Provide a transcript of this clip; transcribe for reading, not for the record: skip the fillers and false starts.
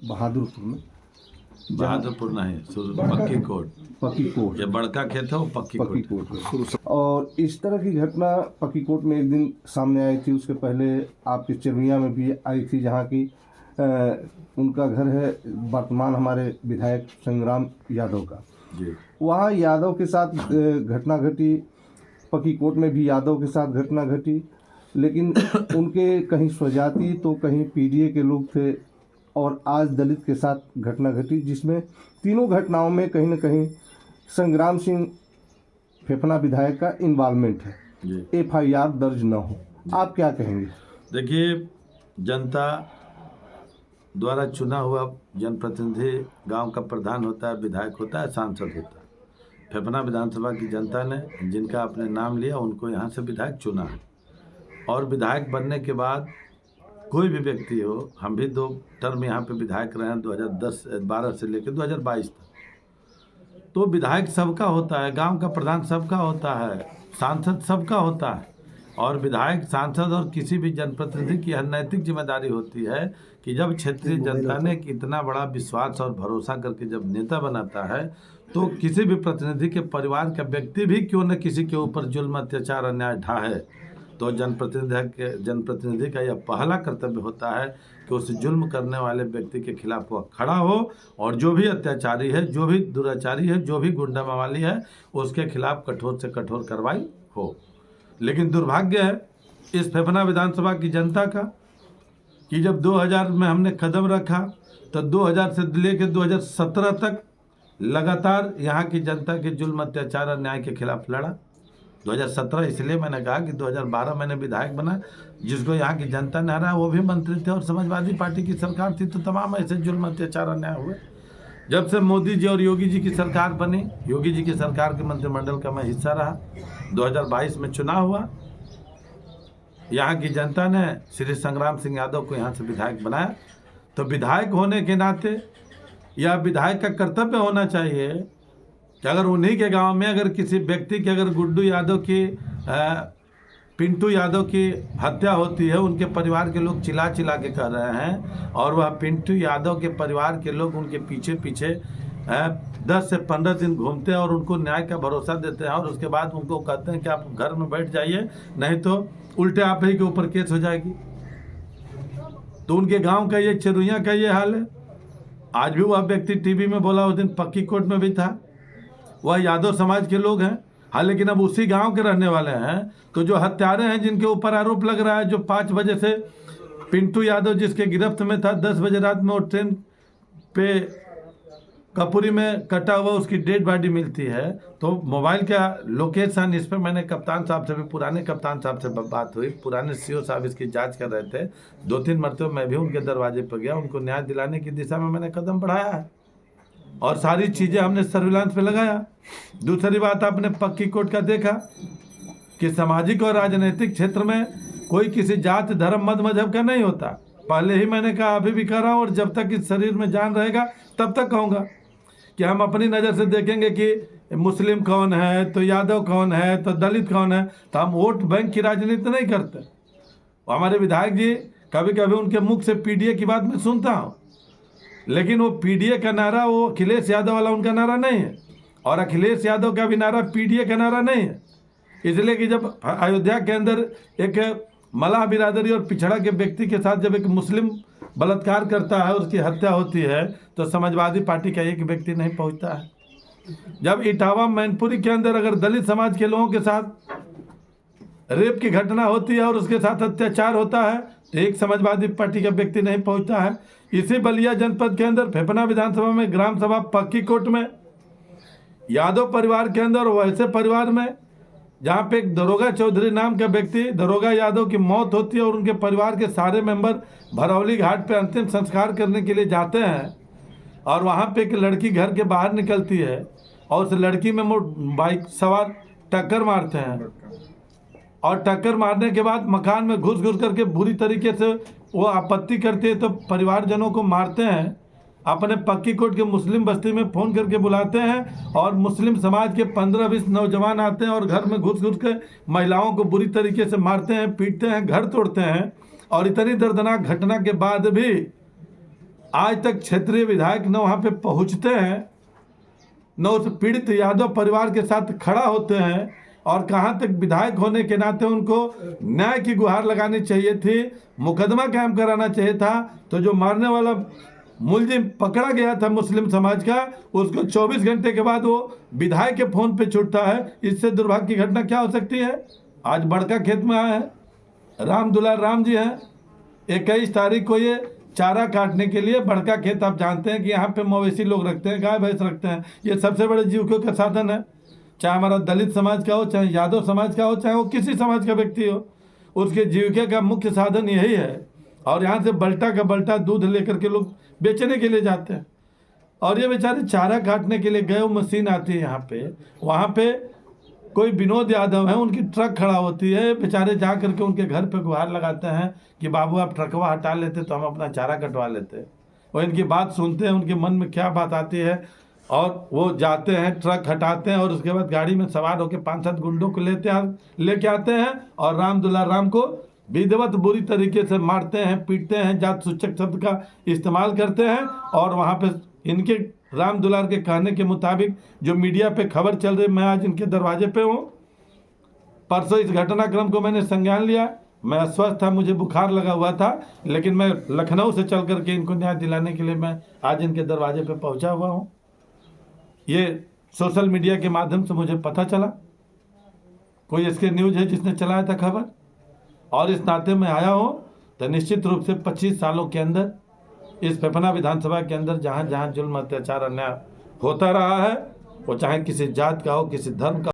बहादुरपुर में। बहादुरपुर नहीं, पक्की कोट। पक्की कोट, ये बड़का खेत है वो पक्की कोट। कोट। और इस तरह की घटना पक्की कोट में एक दिन सामने आई थी। उसके पहले आपकी चिरमिया में भी आई थी, जहाँ की उनका घर है वर्तमान हमारे विधायक संग्राम यादव का जी। वहाँ यादव के साथ घटना घटी। पक्की कोट में भी यादव के साथ घटना घटी, लेकिन उनके कहीं स्वजाति तो कहीं पीडीए के लोग थे, और आज दलित के साथ घटना घटी, जिसमें तीनों घटनाओं में कहीं न कहीं संग्राम सिंह फेफना विधायक का इन्वॉल्वमेंट है। एफआईआर दर्ज न हो, आप क्या कहेंगे? देखिए, जनता द्वारा चुना हुआ जनप्रतिनिधि गांव का प्रधान होता है, विधायक होता है, सांसद होता है। फेफना विधानसभा की जनता ने जिनका आपने नाम लिया उनको यहाँ से विधायक चुना है, और विधायक बनने के बाद कोई भी व्यक्ति हो, हम भी 2 टर्म यहाँ पे विधायक रहे हैं 2012 से लेकर 2022 तक। तो विधायक सबका होता है, गांव का प्रधान सबका होता है, सांसद सबका होता है, और विधायक, सांसद और किसी भी जनप्रतिनिधि की नैतिक जिम्मेदारी होती है कि जब क्षेत्रीय जनता ने इतना बड़ा विश्वास और भरोसा करके जब नेता बनाता है, तो किसी भी प्रतिनिधि के परिवार का व्यक्ति भी क्यों न किसी के ऊपर जुल्म, अत्याचार, अन्याय ढाहे, तो जनप्रतिनिधि का यह पहला कर्तव्य होता है कि उस जुल्म करने वाले व्यक्ति के खिलाफ वह खड़ा हो, और जो भी अत्याचारी है, जो भी दुराचारी है, जो भी गुंडा मवाली है, उसके खिलाफ कठोर से कठोर कार्रवाई हो। लेकिन दुर्भाग्य है इस फेफना विधानसभा की जनता का कि जब 2000 में हमने कदम रखा तो 2000 से लेकर 2017 तक लगातार यहाँ की जनता के जुल्म, अत्याचार, अन्याय के खिलाफ लड़ा। 2017 इसलिए मैंने कहा कि 2012 मैंने विधायक बना, जिसको यहाँ की जनता ने हराया, वो भी मंत्री थे और समाजवादी पार्टी की सरकार थी, तो तमाम ऐसे जुल्म, अत्याचार, अन्याय हुए। जब से मोदी जी और योगी जी की सरकार बनी, योगी जी की सरकार के मंत्रिमंडल का मैं हिस्सा रहा, 2022 में चुनाव हुआ, यहाँ की जनता ने श्री संग्राम सिंह यादव को यहाँ से विधायक बनाया। तो विधायक होने के नाते या विधायक का कर्तव्य होना चाहिए कि अगर उन्हीं के गांव में अगर किसी व्यक्ति की, अगर गुड्डू यादव की, पिंटू यादव की हत्या होती है, उनके परिवार के लोग चिल्ला चिल्ला के कह रहे हैं, और वह पिंटू यादव के परिवार के लोग उनके पीछे पीछे 10 से 15 दिन घूमते हैं और उनको न्याय का भरोसा देते हैं, और उसके बाद उनको कहते हैं कि आप घर में बैठ जाइए, नहीं तो उल्टे आप ही के ऊपर केस हो जाएगी। तो उनके गांव का ये, चिरुइया का ये हाल है। आज भी वह व्यक्ति टीवी में बोला, उस दिन पक्की कोट में भी था, वह यादव समाज के लोग हैं। हाँ, लेकिन अब उसी गांव के रहने वाले हैं। तो जो हत्यारे हैं, जिनके ऊपर आरोप लग रहा है, जो 5 बजे से पिंटू यादव जिसके गिरफ्त में था, 10 बजे रात में वो ट्रेन पे कपूरी में कटा हुआ उसकी डेड बॉडी मिलती है, तो मोबाइल का लोकेशन, इस पर मैंने कप्तान साहब से भी, पुराने कप्तान साहब से बात हुई, पुराने सीओ साहब इसकी जांच कर रहे थे। 2-3 मरतबा मैं भी उनके दरवाजे पर गया, उनको न्याय दिलाने की दिशा में मैंने कदम बढ़ाया है, और सारी चीज़ें हमने सर्विलांस पे लगाया। दूसरी बात, आपने पक्की कोट का देखा कि सामाजिक और राजनीतिक क्षेत्र में कोई किसी जात, धर्म, मत, मजहब का नहीं होता। पहले ही मैंने कहा, अभी भी कह रहा हूँ, और जब तक इस शरीर में जान रहेगा तब तक कहूँगा कि हम अपनी नज़र से देखेंगे कि मुस्लिम कौन है, तो यादव कौन है, तो दलित कौन है, तो हम वोट बैंक की राजनीति नहीं करते। हमारे विधायक जी, कभी कभी उनके मुख से पीडीए की बात मैं सुनता हूँ, लेकिन वो पीडीए का नारा, वो अखिलेश यादव वाला उनका नारा नहीं है, और अखिलेश यादव का भी नारा पीडीए का नारा नहीं है। इसलिए कि जब अयोध्या के अंदर एक मलाह बिरादरी और पिछड़ा के व्यक्ति के साथ जब एक मुस्लिम बलात्कार करता है, उसकी हत्या होती है, तो समाजवादी पार्टी का एक व्यक्ति नहीं पहुंचता है। जब इटावा, मैनपुरी के अंदर अगर दलित समाज के लोगों के साथ रेप की घटना होती है और उसके साथ अत्याचार होता है, तो एक समाजवादी पार्टी का व्यक्ति नहीं पहुंचता है। इसी बलिया जनपद के अंदर फेफना विधानसभा में ग्राम सभा पक्की कोट में यादव परिवार के अंदर, वैसे परिवार में जहाँ पे एक दरोगा चौधरी नाम का व्यक्ति, दरोगा यादव की मौत होती है, और उनके परिवार के सारे मेंबर भरौली घाट पे अंतिम संस्कार करने के लिए जाते हैं, और वहाँ पे एक लड़की घर के बाहर निकलती है, और उस लड़की में बाइक सवार टक्कर मारते हैं, और टक्कर मारने के बाद मकान में घुस करके बुरी तरीके से वो आपत्ति करती है, तो परिवारजनों को मारते हैं। अपने पक्की कोट के मुस्लिम बस्ती में फ़ोन करके बुलाते हैं, और मुस्लिम समाज के 15-20 नौजवान आते हैं और घर में घुस के महिलाओं को बुरी तरीके से मारते हैं, पीटते हैं, घर तोड़ते हैं। और इतनी दर्दनाक घटना के बाद भी आज तक क्षेत्रीय विधायक न वहाँ पे पहुँचते हैं, न उस पीड़ित यादव परिवार के साथ खड़ा होते हैं, और कहाँ तक विधायक होने के नाते उनको न्याय की गुहार लगानी चाहिए थी, मुकदमा कायम कराना चाहिए था। तो जो मारने वाला मुलजिम पकड़ा गया था मुस्लिम समाज का, उसको 24 घंटे के बाद वो विधायक के फोन पे छूटता है। इससे दुर्भाग्य की घटना क्या हो सकती है? आज बड़का खेत में आए हैं, राम दुलार राम जी हैं, 21 तारीख को ये चारा काटने के लिए बड़का खेत, आप जानते हैं कि यहाँ पे मवेशी लोग रखते हैं, गाय भैंस रखते हैं, ये सबसे बड़े जीविका का साधन है। चाहे हमारा दलित समाज का हो, चाहे यादव समाज का हो, चाहे वो किसी समाज का व्यक्ति हो, उसके जीविका का मुख्य साधन यही है। और यहाँ से बल्टा का बल्टा दूध लेकर के लोग बेचने के लिए जाते हैं, और ये बेचारे चारा काटने के लिए गए, वो मशीन आती है यहाँ पे, वहाँ पे कोई विनोद यादव है, उनकी ट्रक खड़ा होती है, बेचारे जा करके उनके घर पे गुहार लगाते हैं कि बाबू आप ट्रकवा हटा लेते तो हम अपना चारा कटवा लेते। और इनकी बात सुनते हैं, उनके मन में क्या बात आती है, और वो जाते हैं, ट्रक हटाते हैं, और उसके बाद गाड़ी में सवार होकर 5-7 गुंडों को लेके आते हैं, और राम दुलार राम को विधिवत बुरी तरीके से मारते हैं, पीटते हैं, जात सूचक शब्द का इस्तेमाल करते हैं। और वहाँ पे इनके राम दुलार के कहने के मुताबिक जो मीडिया पे खबर चल रही, मैं आज इनके दरवाजे पे हूँ। परसों इस घटनाक्रम को मैंने संज्ञान लिया, मैं अस्वस्थ था, मुझे बुखार लगा हुआ था, लेकिन मैं लखनऊ से चल करके इनको न्याय दिलाने के लिए मैं आज इनके दरवाजे पे पहुँचा हुआ हूँ। ये सोशल मीडिया के माध्यम से मुझे पता चला, कोई इसके न्यूज़ है जिसने चलाया था खबर, और इस नाते में आया हूँ। तो निश्चित रूप से 25 सालों के अंदर इस फेफना विधानसभा के अंदर जहाँ जहाँ जुल्म, अत्याचार, अन्याय होता रहा है, वो चाहे किसी जात का हो, किसी धर्म का